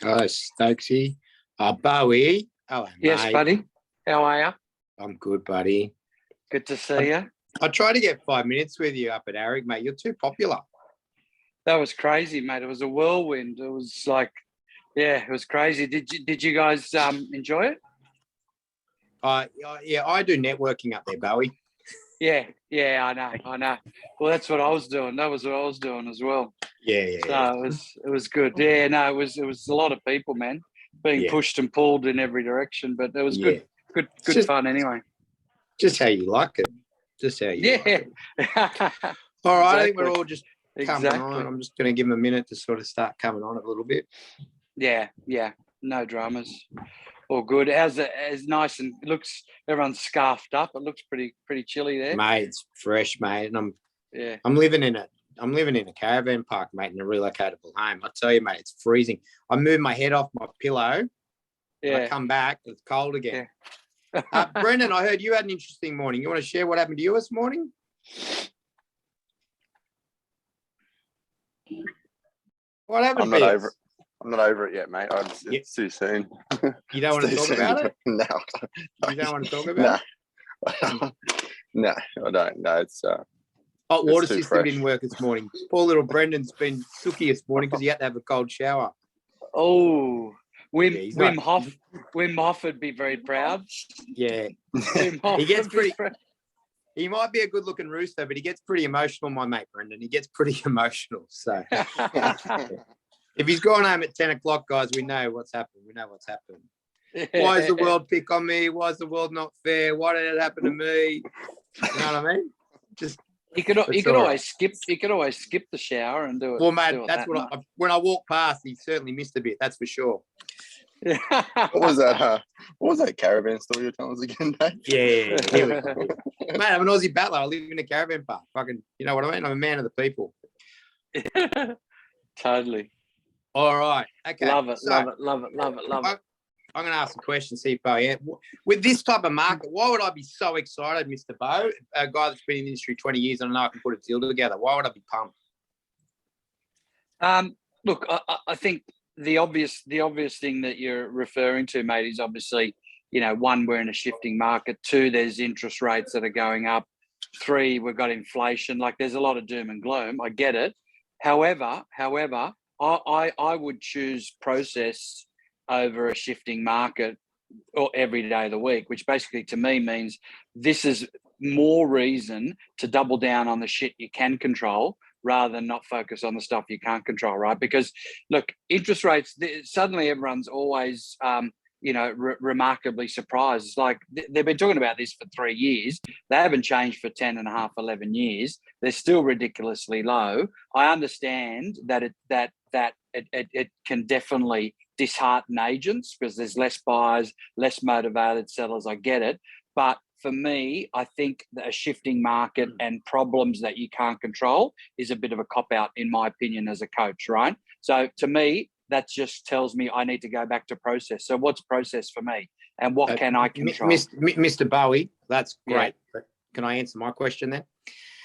Oh, Stokesy. Bowie. Oh, yes, mate. buddy. How are you? I'm good, buddy. Good to see you. I tried to get 5 minutes with you up at Aric, mate. You're too popular. That was crazy, mate. It was a whirlwind. It was like, yeah, it was crazy. Did you guys enjoy it? Yeah, I do networking up there, Bowie. Yeah, I know. Well, that's what I was doing. That was what I was doing as well. Yeah. So it was good. Yeah, no, it was a lot of people, man, being pushed and pulled in every direction. But it was good fun anyway. Just how you like it. Just how you like it. All right, exactly. I think we're all just coming on. I'm just going to give them a minute to sort of start coming on a little bit. Yeah. No dramas. All good. As nice and it looks. Everyone's scarfed up. It looks pretty chilly there, mate. It's fresh, mate. And I'm living in a caravan park, mate, in a relocatable home. I tell you, mate, it's freezing. I moved my head off my pillow. Yeah. I come back. It's cold again. Yeah. Brendan, I heard you had an interesting morning. You want to share what happened to you this morning? What happened? I'm not over it yet, mate. It's too soon. You don't want to talk about it? No. You don't want to talk about it? No, I don't. No, it's hot water system didn't work this morning. Poor little Brendan's been sooky this morning because he had to have a cold shower. Oh, Wim Hof would be very proud. Yeah. He gets pretty. He might be a good-looking rooster, but he gets pretty emotional, my mate Brendan. He gets pretty emotional. So if he's gone home at 10 o'clock, guys, we know what's happened. Why is the world pick on me? Why is the world not fair? Why did it happen to me? You know what I mean? Just he could always skip the shower and do it. Well, mate, that's what when I walk past, he certainly missed a bit. That's for sure. What was that caravan story you're telling us again, Dave? Yeah. Mate, I'm an Aussie battler. I live in a caravan park. Fucking, you know what I mean? I'm a man of the people. Totally. All right. Okay. Love it. I'm going to ask a question, see if Bo, with this type of market, why would I be so excited, Mr. Bo, a guy that's been in the industry 20 years and I know I can put a deal together? Why would I be pumped? Look, I think the obvious thing that you're referring to, mate, is obviously, one, we're in a shifting market. Two, there's interest rates that are going up. Three, we've got inflation. Like, there's a lot of doom and gloom. I get it. However, I would choose process over a shifting market or every day of the week, which basically to me means this is more reason to double down on the shit you can control rather than not focus on the stuff you can't control, right? Because look, interest rates, suddenly everyone's always, remarkably surprised. It's like they've been talking about this for 3 years. They haven't changed for 10 and a half, 11 years. They're still ridiculously low. I understand that it can definitely dishearten agents because there's less buyers, less motivated sellers. I get it. But for me, I think that a shifting market and problems that you can't control is a bit of a cop-out, in my opinion, as a coach, right? So to me, that just tells me I need to go back to process. So what's process for me? And what can I control? Mr. Bowie, that's great. Yeah. But can I answer my question then?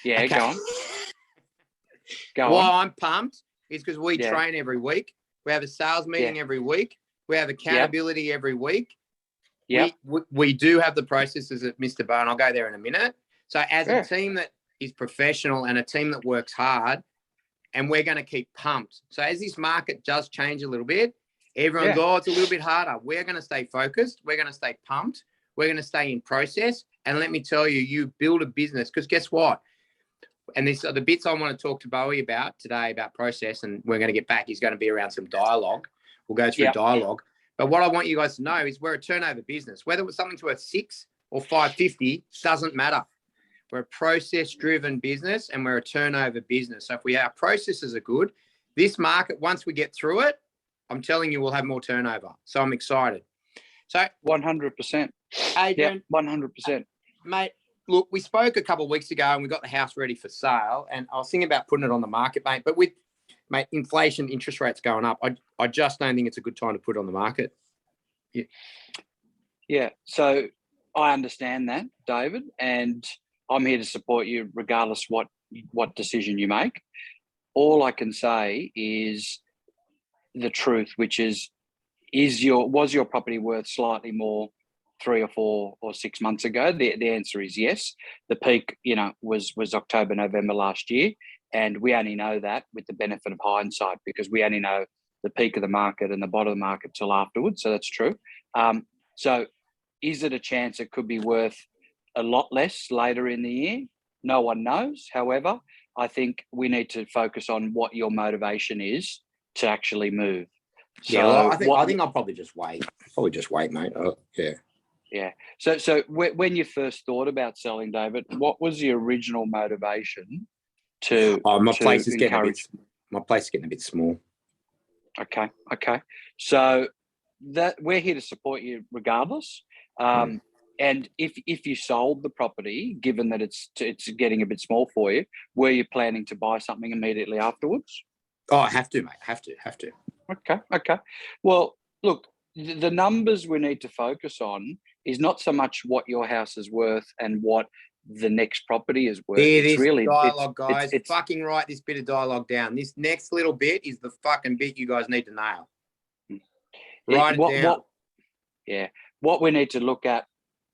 Yeah, okay. Go on. Why I'm pumped is because we train every week. We have a sales meeting every week. We have accountability every week. Yeah, we do have the processes at Mr. Bo, and I'll go there in a minute. So as a team that is professional and a team that works hard, and we're going to keep pumped. So as this market does change a little bit, everyone's, it's a little bit harder. We're going to stay focused. We're going to stay pumped. We're going to stay in process. And let me tell you, you build a business because guess what? And these are the bits I want to talk to Bowie about today about process, and we're going to get back. He's going to be around some dialogue. We'll go through dialogue. But what I want you guys to know is we're a turnover business. Whether it's something's worth 6 or 550 doesn't matter. We're a process-driven business and we're a turnover business. So if our processes are good, this market, once we get through it, I'm telling you, we'll have more turnover. So I'm excited. So 100%. Adrian, 100%. Mate, look, we spoke a couple of weeks ago and we got the house ready for sale. And I was thinking about putting it on the market, mate. But with inflation, interest rates going up, I just don't think it's a good time to put it on the market. Yeah. So I understand that, David, and I'm here to support you regardless what decision you make. All I can say is the truth, which is was your property worth slightly more 3 or 4 or 6 months ago? The answer is yes. The peak, was October, November last year, and we only know that with the benefit of hindsight because we only know the peak of the market and the bottom of the market till afterwards. So that's true. So is it a chance it could be worth a lot less later in the year? No one knows. However, I think we need to focus on what your motivation is to actually move. So yeah, well, I think I'll probably just wait. Mate. Yeah. So when you first thought about selling, David, what was the original motivation to? My place is getting a bit small. Okay. So that we're here to support you regardless. And if you sold the property, given that it's getting a bit small for you, were you planning to buy something immediately afterwards? Oh, I have to, mate. Have to. Okay. Well, look, the numbers we need to focus on is not so much what your house is worth and what the next property is worth. It's really dialogue, guys. It's fucking write this bit of dialogue down. This next little bit is the fucking bit you guys need to nail. Write it down. What we need to look at,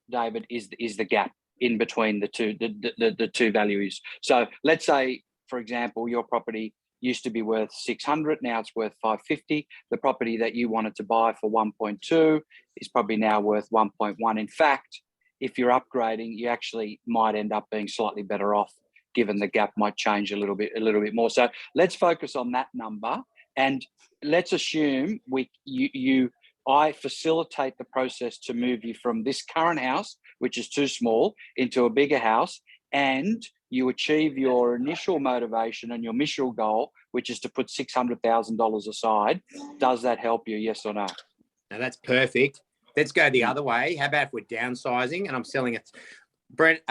David, is the gap in between the two values. So let's say, for example, your property used to be worth 600, now it's worth 550. The property that you wanted to buy for 1.2 is probably now worth 1.1. In fact, if you're upgrading, you actually might end up being slightly better off, given the gap might change a little bit more. So let's focus on that number, and let's assume I facilitate the process to move you from this current house, which is too small, into a bigger house, and you achieve your initial motivation and your initial goal, which is to put $600,000 aside. Does that help you? Yes or no? Now that's perfect. Let's go the other way. How about if we're downsizing and I'm selling it? Brent,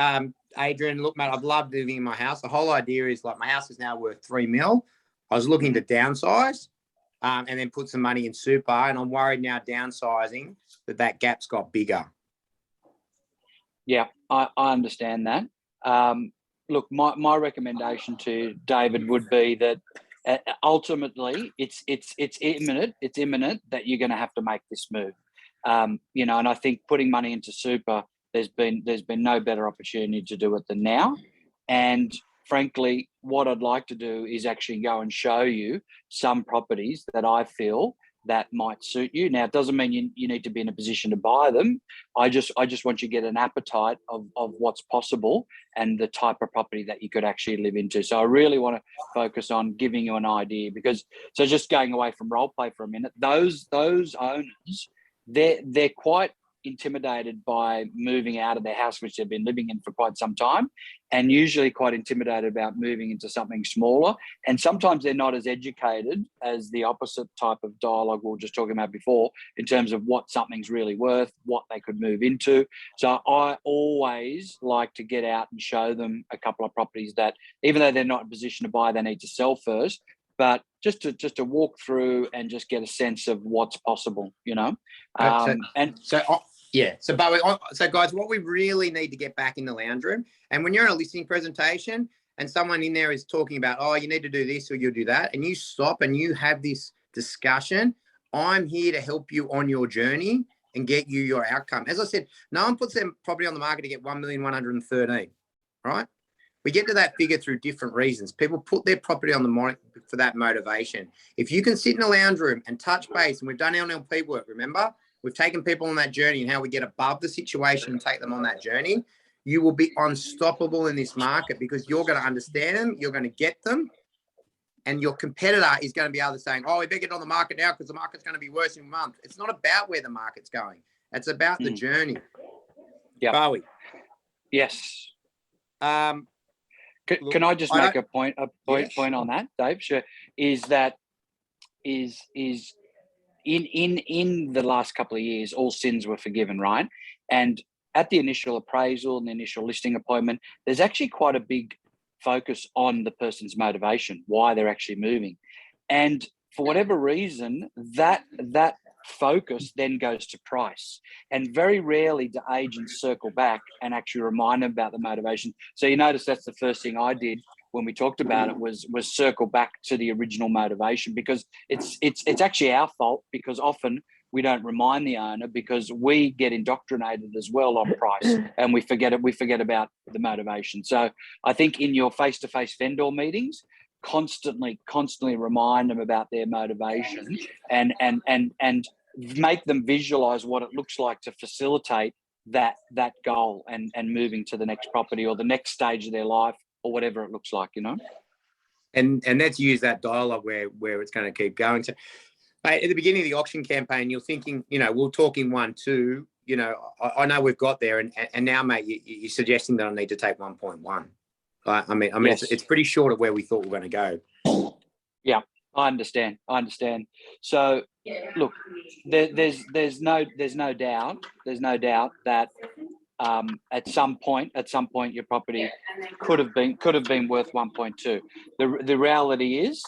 Adrian, look, mate, I've loved living in my house. The whole idea is like my house is now worth $3 million. I was looking to downsize and then put some money in super, and I'm worried now downsizing that gap's got bigger. Yeah, I understand that. Look, my recommendation to David would be that ultimately it's imminent. It's imminent that you're going to have to make this move. And I think putting money into super, there's been no better opportunity to do it than now. And frankly, what I'd like to do is actually go and show you some properties that I feel that might suit you. Now, it doesn't mean you need to be in a position to buy them. I just want you to get an appetite of what's possible and the type of property that you could actually live into. So I really want to focus on giving you an idea, because so just going away from role play for a minute, those owners, they're quite intimidated by moving out of their house, which they've been living in for quite some time, and usually quite intimidated about moving into something smaller. And sometimes they're not as educated as the opposite type of dialogue we were just talking about before, in terms of what something's really worth, what they could move into. So I always like to get out and show them a couple of properties that, even though they're not in a position to buy, they need to sell first. But just to walk through and just get a sense of what's possible, So, guys, what we really need to get back in the lounge room, and when you're in a listing presentation and someone in there is talking about, oh, you need to do this or you'll do that, and you stop and you have this discussion, I'm here to help you on your journey and get you your outcome. As I said, no one puts their property on the market to get 1,113,000, right? We get to that figure through different reasons. People put their property on the market for that motivation. If you can sit in a lounge room and touch base, and we've done NLP work, remember? We've taken people on that journey and how we get above the situation and take them on that journey. You will be unstoppable in this market, because you're going to understand them, you're going to get them, and your competitor is going to be able to say, oh, we better get on the market now because the market's going to be worse in a month. It's not about where the market's going. It's about the journey. Yeah. Bowie. Yes. Can I just make a point on that, Dave? Sure. Is in the last couple of years, all sins were forgiven, right? And at the initial appraisal and the initial listing appointment, there's actually quite a big focus on the person's motivation, why they're actually moving. And for whatever reason, that focus then goes to price. And very rarely do agents circle back and actually remind them about the motivation. So you notice that's the first thing I did when we talked about it was circle back to the original motivation, because it's actually our fault, because often we don't remind the owner because we get indoctrinated as well on price and we forget about the motivation. So I think in your face-to-face vendor meetings, constantly remind them about their motivation and make them visualize what it looks like to facilitate that goal and moving to the next property or the next stage of their life or whatever it looks like, you know. And let's use that dialogue where it's going to keep going. So at the beginning of the auction campaign, you're thinking, you know, we're talking 1, 2, you know, I know we've got there, and now, mate, you're suggesting that I need to take 1.1. I mean, yes. it's pretty short of where we thought we were going to go. Yeah, I understand. So, look, there's no doubt that at some point your property could have been worth 1.2. The reality is,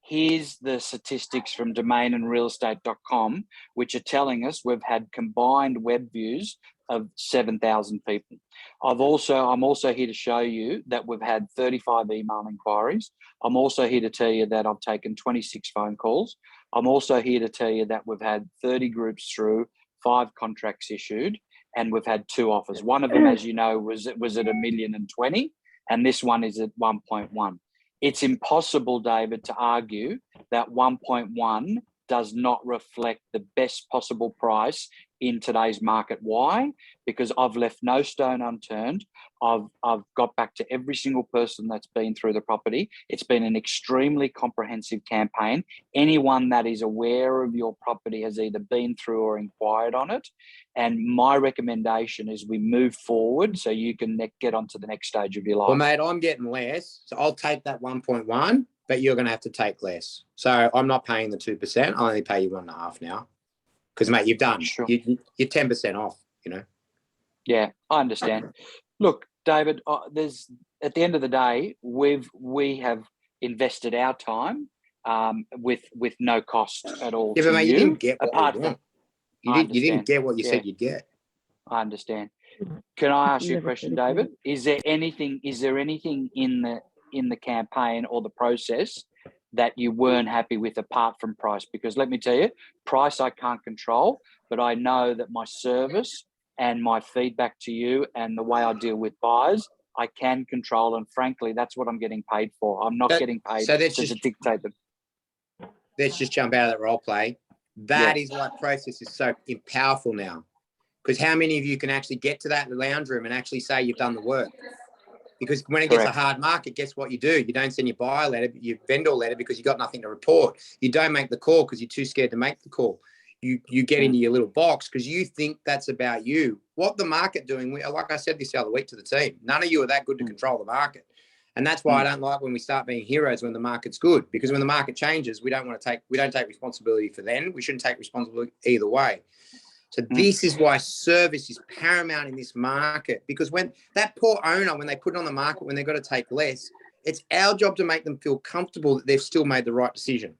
here's the statistics from domainandrealestate.com, which are telling us we've had combined web views of 7,000 people. I'm also here to show you that we've had 35 email inquiries. I'm also here to tell you that I've taken 26 phone calls. I'm also here to tell you that we've had 30 groups through, 5 contracts issued, and we've had 2 offers. One of them, as you know, was at $1,020,000, and this one is at 1.1. It's impossible, David, to argue that 1.1 does not reflect the best possible price in today's market. Why? Because I've left no stone unturned. I've got back to every single person that's been through the property. It's been an extremely comprehensive campaign. Anyone that is aware of your property has either been through or inquired on it. And my recommendation is we move forward so you can get on to the next stage of your life. Well, mate, I'm getting less, so I'll take that 1.1, but you're going to have to take less. So I'm not paying the 2%. I'll only pay you 1.5 now. Because, mate, you've done. Sure. You're 10% off, you know. Yeah, I understand. Look, David, there's at the end of the day, we have invested our time with no cost at all. Yeah, but mate, you didn't get what apart you want. from You didn't get what you said you'd get. I understand. Can I ask you a question, David? Is there anything in the campaign or the process that you weren't happy with apart from price? Because let me tell you, price I can't control, but I know that my service and my feedback to you and the way I deal with buyers, I can control. And frankly, that's what I'm getting paid for. I'm not getting paid to dictate them. Let's just jump out of that role play. That is why process is so powerful now. Because how many of you can actually get to that lounge room and actually say you've done the work? Because when it gets a hard market, guess what you do? You don't send your buyer letter, your vendor letter, because you've got nothing to report. You don't make the call because you're too scared to make the call. You get into your little box because you think that's about you. What the market doing? Like I said this the other week to the team, none of you are that good to control the market. And that's why I don't like when we start being heroes when the market's good, because when the market changes, we don't take responsibility for them. We shouldn't take responsibility either way. So this is why service is paramount in this market, because when that poor owner, when they put it on the market, when they've got to take less, it's our job to make them feel comfortable that they've still made the right decision.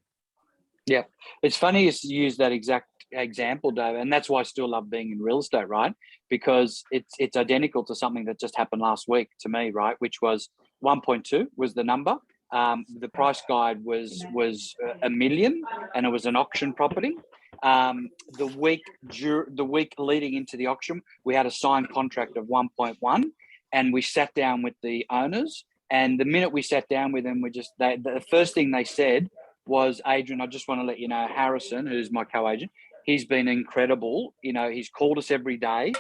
Yeah. It's funny you use that exact example, David, and that's why I still love being in real estate, right? Because it's identical to something that just happened last week to me, right? Which was 1.2 was the number. The price guide was $1 million, and it was an auction property. The week leading into the auction, we had a signed contract of 1.1, and we sat down with the owners. And the minute we sat down with them, the first thing they said was, Adrian, I just want to let you know, Harrison, who's my co-agent, he's been incredible. You know, he's called us every day.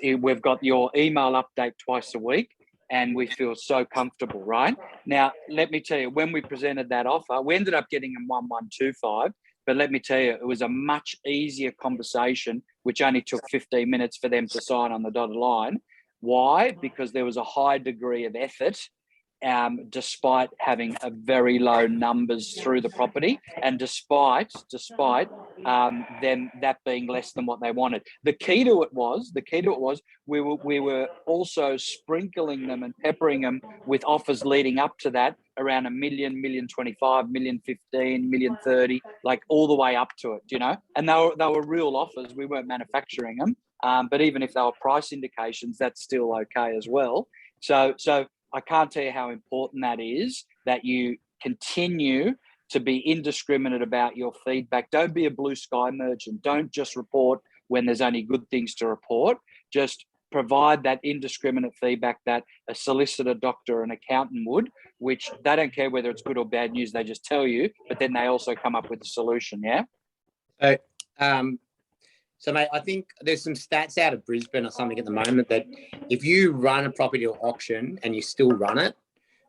We've got your email update twice a week, and we feel so comfortable, right? Now, let me tell you, when we presented that offer, we ended up getting him 1,125. But let me tell you, it was a much easier conversation, which only took 15 minutes for them to sign on the dotted line. Why? Because there was a high degree of effort despite having a very low numbers through the property, and despite them that being less than what they wanted. The key to it was we were also sprinkling them and peppering them with offers leading up to that around $1 million, $1.25 million, $1.15 million, $1.30 million, like all the way up to it, and they were real offers. We weren't manufacturing them, but even if they were price indications, that's still okay as well. So I can't tell you how important that is, that you continue to be indiscriminate about your feedback. Don't be a blue sky merchant. Don't just report when there's only good things to report. Just provide that indiscriminate feedback that a solicitor, doctor, an accountant would, which they don't care whether it's good or bad news. They just tell you, but then they also come up with a solution. Yeah. So, mate, I think there's some stats out of Brisbane or something at the moment that if you run a property to auction and you still run it,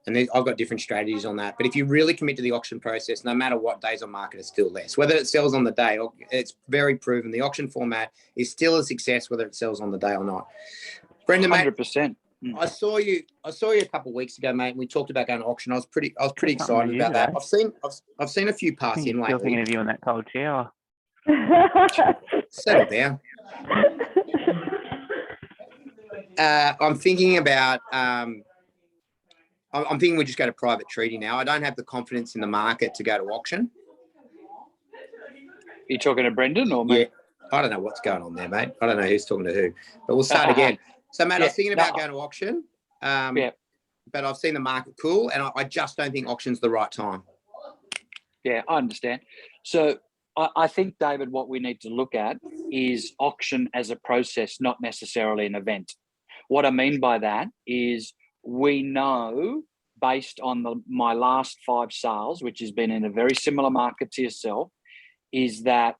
and I've got different strategies on that, but if you really commit to the auction process, no matter what days on market, it's still less. Whether it sells on the day, or it's very proven. The auction format is still a success, whether it sells on the day or not. Brendan, mate, 100%. I saw you a couple of weeks ago, mate, and we talked about going to auction. I was pretty excited about that. I've seen a few pass in lately. Still thinking of you in that cold shower. Settle down. I'm thinking about. I'm thinking we just go to private treaty now. I don't have the confidence in the market to go to auction. You talking to Brendan or me? Yeah, I don't know what's going on there, mate. I don't know who's talking to who. But we'll start again. So, mate, I was thinking about going to auction. But I've seen the market cool, and I just don't think auction's the right time. Yeah, I understand. So I think, David, what we need to look at is auction as a process, not necessarily an event. What I mean by that is we know, based on my last 5 sales, which has been in a very similar market to yourself, is that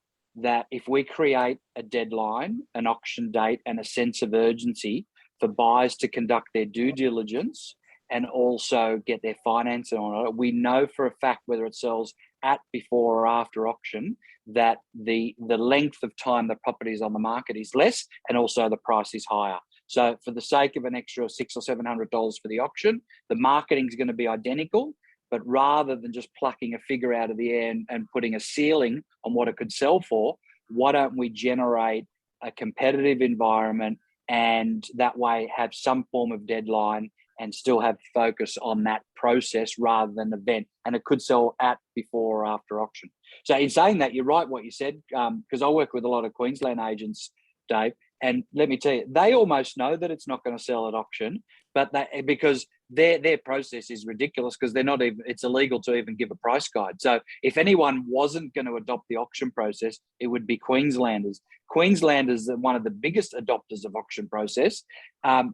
if we create a deadline, an auction date, and a sense of urgency for buyers to conduct their due diligence and also get their financing on it, we know for a fact whether it sells at, before, or after auction, that the length of time the property is on the market is less, and also the price is higher. So for the sake of an extra $600 or $700 for the auction, the marketing is going to be identical, but rather than just plucking a figure out of the air and putting a ceiling on what it could sell for, why don't we generate a competitive environment and that way have some form of deadline and still have focus on that process rather than event. And it could sell at, before, or after auction. So in saying that, you're right what you said, because I work with a lot of Queensland agents, Dave, and let me tell you, they almost know that it's not going to sell at auction, but because their process is ridiculous, because they're not even, it's illegal to even give a price guide. So if anyone wasn't going to adopt the auction process, it would be Queenslanders. Queenslanders are one of the biggest adopters of auction process,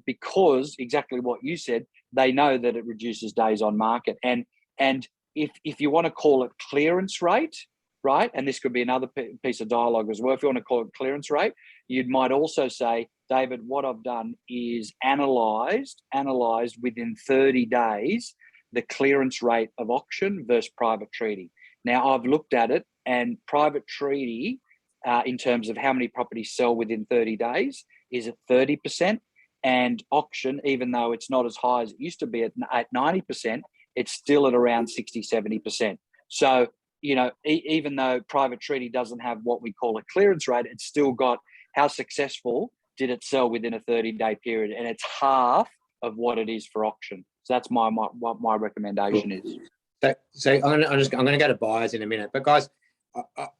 because exactly what you said, they know that it reduces days on market. And if you want to call it clearance rate, right, and this could be another piece of dialogue as well, if you want to call it clearance rate, you might also say, David, what I've done is analysed within 30 days the clearance rate of auction versus private treaty. Now, I've looked at it, and private treaty, in terms of how many properties sell within 30 days, is at 30%, and auction, even though it's not as high as it used to be at 90%, it's still at around 60, 70%. So, even though private treaty doesn't have what we call a clearance rate, it's still got how successful did it sell within a 30-day period, and it's half of what it is for auction. So that's what my recommendation is. So I'm going to go to buyers in a minute, but guys,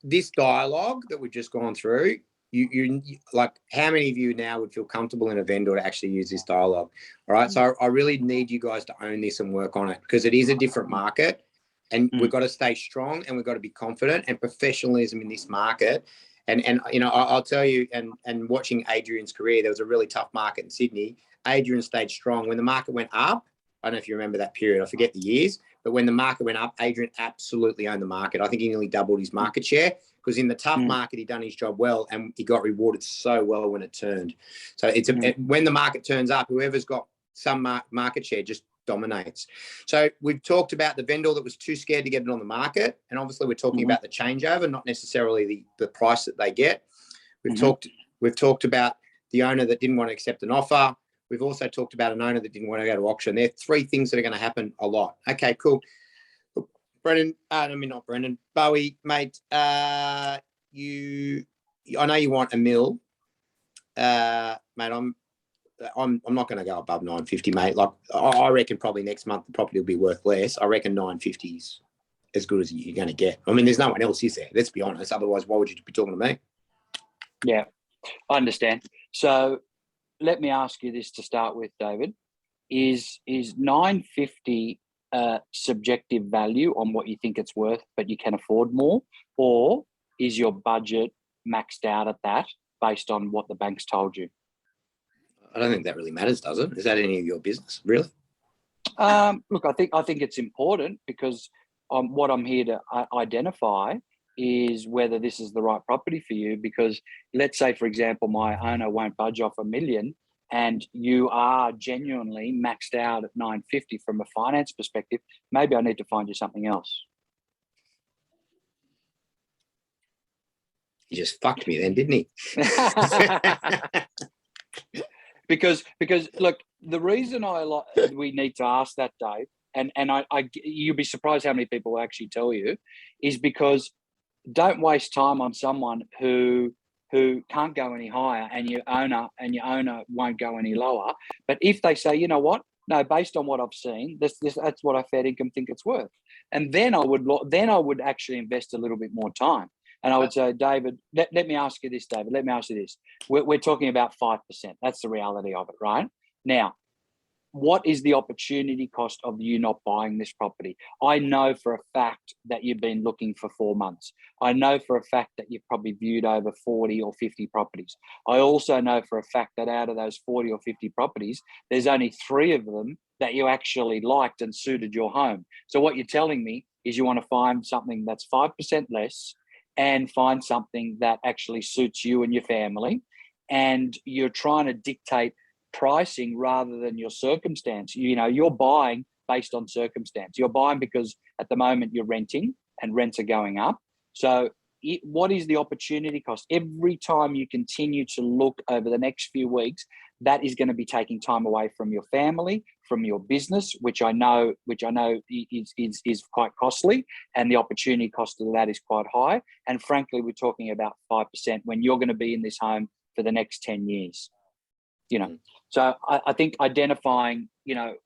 this dialogue that we've just gone through, you like, how many of you now would feel comfortable in a vendor to actually use this dialogue? All right, so I really need you guys to own this and work on it, because it is a different market, and we've got to stay strong, and we've got to be confident, and professionalism in this market. And I'll tell you, and watching Adrian's career, there was a really tough market in Sydney. Adrian stayed strong. When the market went up, I don't know if you remember that period, I forget the years, but when the market went up, Adrian absolutely owned the market. I think he nearly doubled his market share, because in the tough market, he done his job well, and he got rewarded so well when it turned. So when the market turns up, whoever's got some market share just dominates. So we've talked about the vendor that was too scared to get it on the market, and obviously we're talking about the changeover, not necessarily the price that they get. We've talked about the owner that didn't want to accept an offer. We've also talked about an owner that didn't want to go to auction. There are three things that are going to happen a lot. Okay, cool. Brendan, not Brendan, Bowie, mate. I know you want a mil, mate. I'm not going to go above 950, mate. Like I reckon probably next month the property will be worth less. I reckon 950 is as good as you're going to get. I mean, there's no one else, is there? Let's be honest. Otherwise, why would you be talking to me? Yeah, I understand. So let me ask you this to start with, David. Is 950 subjective value on what you think it's worth, but you can afford more? Or is your budget maxed out at that based on what the bank's told you? I don't think that really matters, does it? Is that any of your business, really? Look, I think it's important because what I'm here to identify is whether this is the right property for you. Because let's say, for example, my owner won't budge off $1 million, and you are genuinely maxed out at 950 from a finance perspective. Maybe I need to find you something else. He just fucked me then, didn't he? Because look, the reason we need to ask that, Dave, and you'll be surprised how many people will actually tell you, is because don't waste time on someone who can't go any higher, and your owner won't go any lower. But if they say, you know what, no, based on what I've seen, that's what I fair income think it's worth, and then I would actually invest a little bit more time. And I would say, David, let me ask you this, David. Let me ask you this. We're talking about 5%. That's the reality of it, right? Now, what is the opportunity cost of you not buying this property? I know for a fact that you've been looking for 4 months. I know for a fact that you've probably viewed over 40 or 50 properties. I also know for a fact that out of those 40 or 50 properties, there's only 3 of them that you actually liked and suited your home. So what you're telling me is you want to find something that's 5% less and find something that actually suits you and your family. And you're trying to dictate pricing rather than your circumstance. You're buying based on circumstance. You're buying because at the moment you're renting and rents are going up. So what is the opportunity cost? Every time you continue to look over the next few weeks, that is going to be taking time away from your family, from your business, which I know is quite costly, and the opportunity cost of that is quite high. And frankly, we're talking about 5% when you're going to be in this home for the next 10 years. So I think identifying,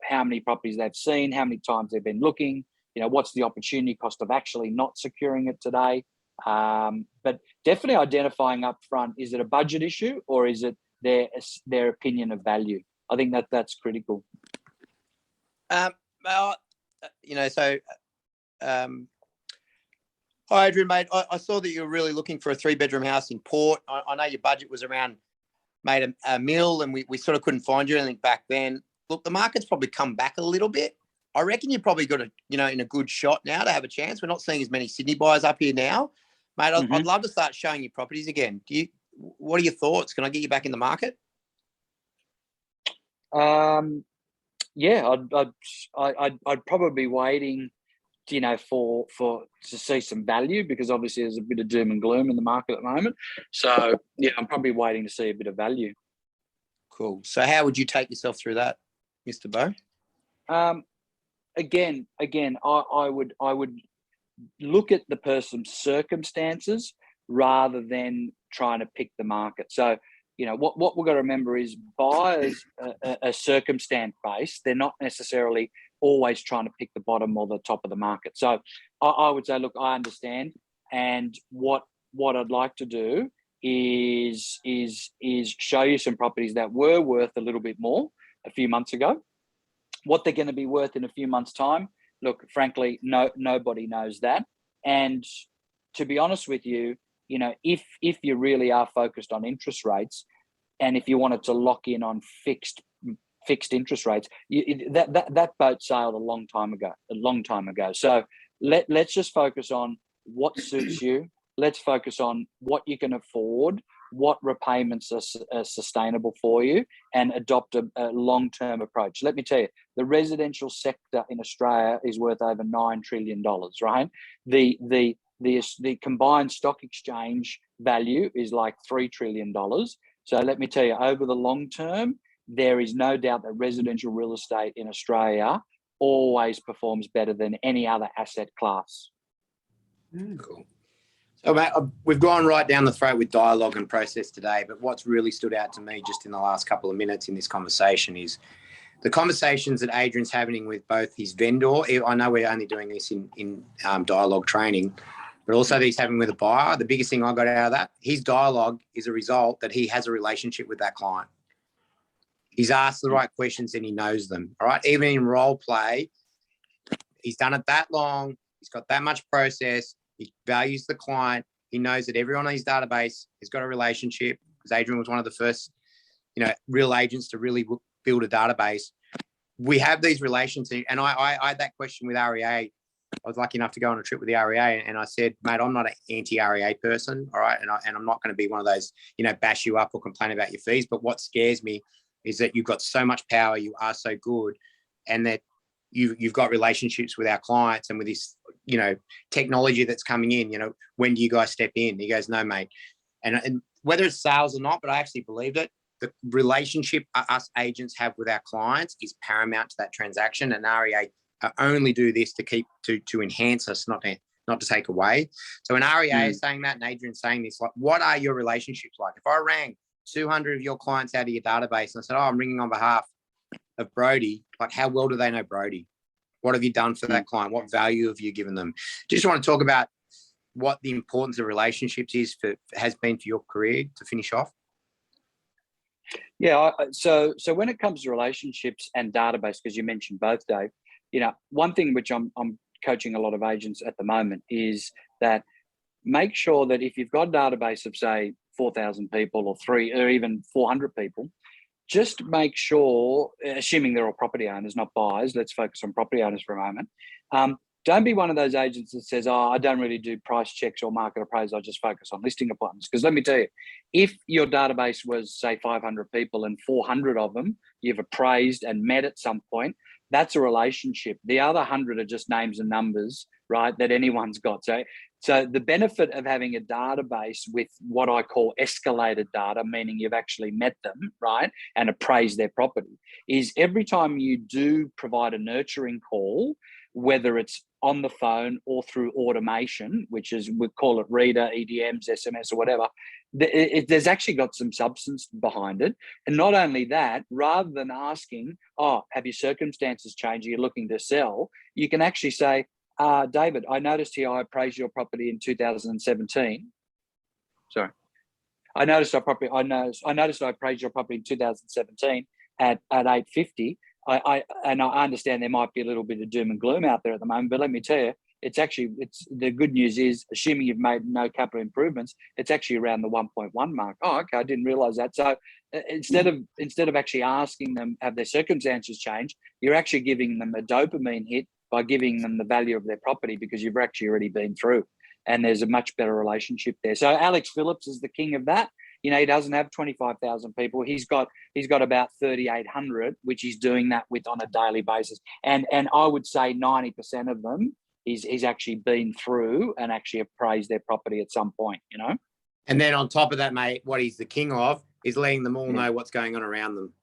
how many properties they've seen, how many times they've been looking, what's the opportunity cost of actually not securing it today. But definitely identifying up front, is it a budget issue or is it their opinion of value? I think that's critical. Hi, Adrian, mate. I saw that you were really looking for a 3-bedroom house in Port. I know your budget was around, made a mil, and we sort of couldn't find you anything back then. Look, the market's probably come back a little bit. I reckon you probably got in a good shot now to have a chance. We're not seeing as many Sydney buyers up here now, mate. I'd love to start showing you properties again. What are your thoughts? Can I get you back in the market? Yeah, I'd probably be waiting, to see some value, because obviously there's a bit of doom and gloom in the market at the moment. So yeah, I'm probably waiting to see a bit of value. Cool. So how would you take yourself through that, Mr. Bo? Again, I would look at the person's circumstances rather than trying to pick the market. So, what we've got to remember is buyers are circumstance based. They're not necessarily always trying to pick the bottom or the top of the market. So I would say, look, I understand. And what I'd like to do is show you some properties that were worth a little bit more a few months ago. What they're going to be worth in a few months' time, look, frankly, nobody knows that. And to be honest with you, if you really are focused on interest rates, and if you wanted to lock in on fixed interest rates, that boat sailed a long time ago. So let's just focus on what suits you. Let's focus on what you can afford, what repayments are sustainable for you, and adopt a long-term approach. Let me tell you, the residential sector in Australia is worth over $9 trillion, right? The combined stock exchange value is like $3 trillion. So let me tell you, over the long term, there is no doubt that residential real estate in Australia always performs better than any other asset class. Cool. So, mate, we've gone right down the throat with dialogue and process today, but what's really stood out to me just in the last couple of minutes in this conversation is the conversations that Adrian's having with both his vendor. I know we're only doing this in dialogue training, but also that he's having with a buyer. The biggest thing I got out of that, his dialogue is a result that he has a relationship with that client. He's asked the right questions and he knows them. All right. Even in role play, he's done it that long. He's got that much process. He values the client. He knows that everyone on his database has got a relationship, because Adrian was one of the first, real agents to really build a database. We have these relations, and I had that question with REA. I was lucky enough to go on a trip with the REA, and I said, mate, I'm not an anti-REA person, all right, and I'm not going to be one of those, bash you up or complain about your fees. But what scares me is that you've got so much power, you are so good, and that you've got relationships with our clients, and with this, technology that's coming in, when do you guys step in? He goes, no, mate. And whether it's sales or not, but I actually believed it. The relationship us agents have with our clients is paramount to that transaction, and REA only do this to enhance us, not to take away. So when REA is saying that, and Adrian's saying this, like, what are your relationships like? If I rang 200 of your clients out of your database and I said, I'm ringing on behalf of Brody, like, how well do they know Brody? What have you done for that client? What value have you given them? Just want to talk about what the importance of relationships has been for your career to finish off. Yeah. So when it comes to relationships and database, because you mentioned both, Dave, one thing which I'm coaching a lot of agents at the moment is that make sure that if you've got a database of, say, 4,000 people or even 400 people, just make sure, assuming they're all property owners, not buyers, let's focus on property owners for a moment. Don't be one of those agents that says, I don't really do price checks or market appraisal, I just focus on listing appointments. Because let me tell you, if your database was, say, 500 people and 400 of them you've appraised and met at some point, that's a relationship. The other 100 are just names and numbers, right, that anyone's got. So the benefit of having a database with what I call escalated data, meaning you've actually met them, right, and appraised their property, is every time you do provide a nurturing call, whether it's on the phone or through automation, which is, we call it reader, EDMs, SMS or whatever, there's actually got some substance behind it. And not only that, rather than asking, have your circumstances changed, are you looking to sell, you can actually say, David, I noticed here I appraised your property in 2017. Sorry. I noticed I appraised your property in 2017 at 850. I understand there might be a little bit of doom and gloom out there at the moment, but let me tell you, it's the good news is, assuming you've made no capital improvements, it's actually around the 1.1 mark. Oh, okay, I didn't realize that. So instead of actually asking them, have their circumstances changed, you're actually giving them a dopamine hit by giving them the value of their property, because you've actually already been through, and there's a much better relationship there. So Alex Phillips is the king of that. He doesn't have 25,000 people. He's got about 3,800, which he's doing that with on a daily basis. And I would say 90% of them he's actually been through and actually appraised their property at some point, And then on top of that, mate, what he's the king of is letting them all know what's going on around them.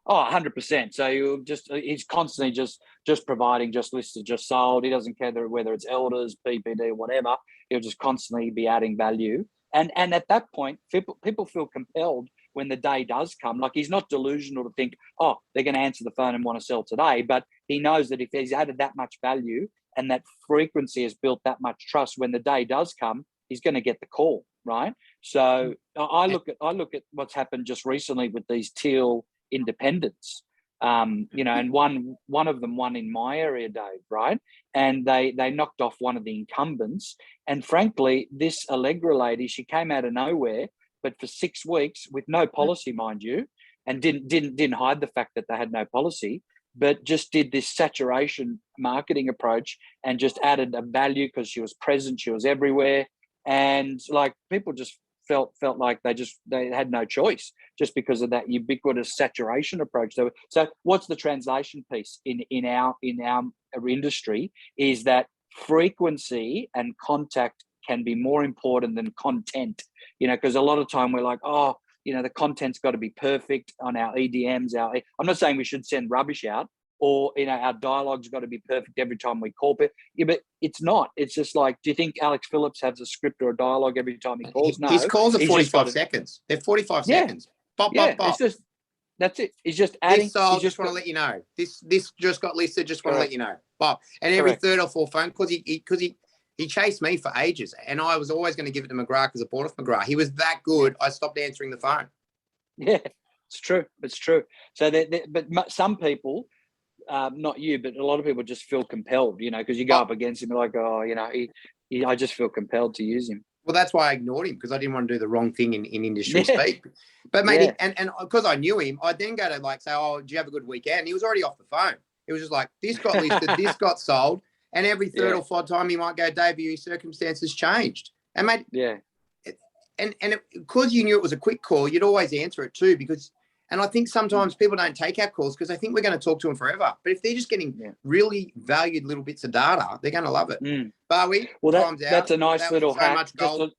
Oh, 100%. So he's constantly just providing, just listed, just sold. He doesn't care whether it's elders, PPD, whatever. He'll just constantly be adding value. And at that point, people feel compelled when the day does come. Like, he's not delusional to think, they're going to answer the phone and want to sell today. But he knows that if he's added that much value and that frequency has built that much trust, when the day does come, he's going to get the call, right? So I look at what's happened just recently with these teal independents. And one of them won in my area, Dave, right? And they knocked off one of the incumbents. And frankly, this Allegra lady, she came out of nowhere, but for 6 weeks with no policy, mind you, and didn't hide the fact that they had no policy, but just did this saturation marketing approach and just added a value because she was present, she was everywhere, and like people just felt like they had no choice just because of that ubiquitous saturation approach. So what's the translation piece in our industry is that frequency and contact can be more important than content, because a lot of time we're like, the content's got to be perfect on our EDMs. I'm not saying we should send rubbish out, or our dialogue's got to be perfect every time we call it. Yeah, but it's not. It's just like, do you think Alex Phillips has a script or a dialogue every time he calls? No, his calls are 45 seconds. They're 45 seconds. Pop, pop, pop. It's just, that's it. He's just adding. This sold, just want to let you know. This just got listed. Just want to let you know. Pop. And every third or fourth phone, because he chased me for ages, and I was always going to give it to McGrath because I bought it from McGrath. He was that good. I stopped answering the phone. Yeah, it's true. It's true. So, but some people, not you, but a lot of people just feel compelled, because you go up against him, like, I just feel compelled to use him. Well, that's why I ignored him, because I didn't want to do the wrong thing in industry speak. But mate, and because I knew him, I'd then go to say, "Oh, did you have a good weekend?" And he was already off the phone. It was just like, this got listed, this got sold. And every third or fourth time he might go, "Dave, your circumstances changed." And mate, because you knew it was a quick call, you'd always answer it too, and I think sometimes people don't take our calls because they think we're going to talk to them forever. But if they're just getting really valued little bits of data, they're going to love it. Bowie, that's a nice little hack. Much gold.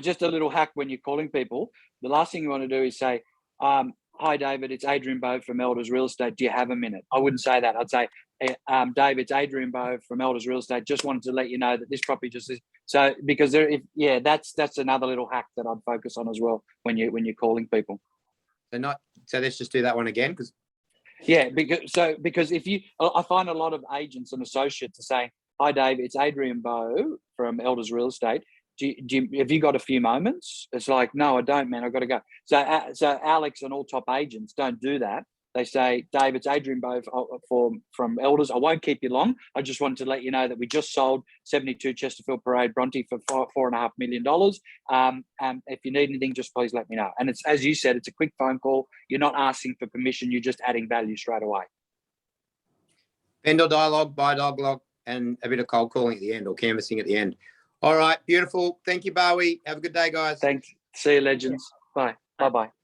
Just a little hack when you're calling people. The last thing you want to do is say, "Hi, David, it's Adrian Bo from Elders Real Estate. Do you have a minute?" I wouldn't say that. I'd say, "Dave, it's Adrian Bo from Elders Real Estate. Just wanted to let you know that this property just is." So because that's another little hack that I'd focus on as well when you're calling people. So let's just do that one again, because because I find a lot of agents and associates are saying, "Hi, Dave, it's Adrian Bo from Elders Real Estate. Have you got a few moments?" It's like, "No, I don't, man. I've got to go." So Alex and all top agents don't do that. They say, "Dave, it's Adrian Bo from Elders. I won't keep you long. I just wanted to let you know that we just sold 72 Chesterfield Parade Bronte for $4.5 million. And if you need anything, just please let me know." And it's, as you said, it's a quick phone call. You're not asking for permission. You're just adding value straight away. Vendor dialogue, buy dialogue, and a bit of cold calling at the end, or canvassing at the end. All right, beautiful. Thank you, Bowie. Have a good day, guys. Thanks. See you, legends. Bye. Bye-bye.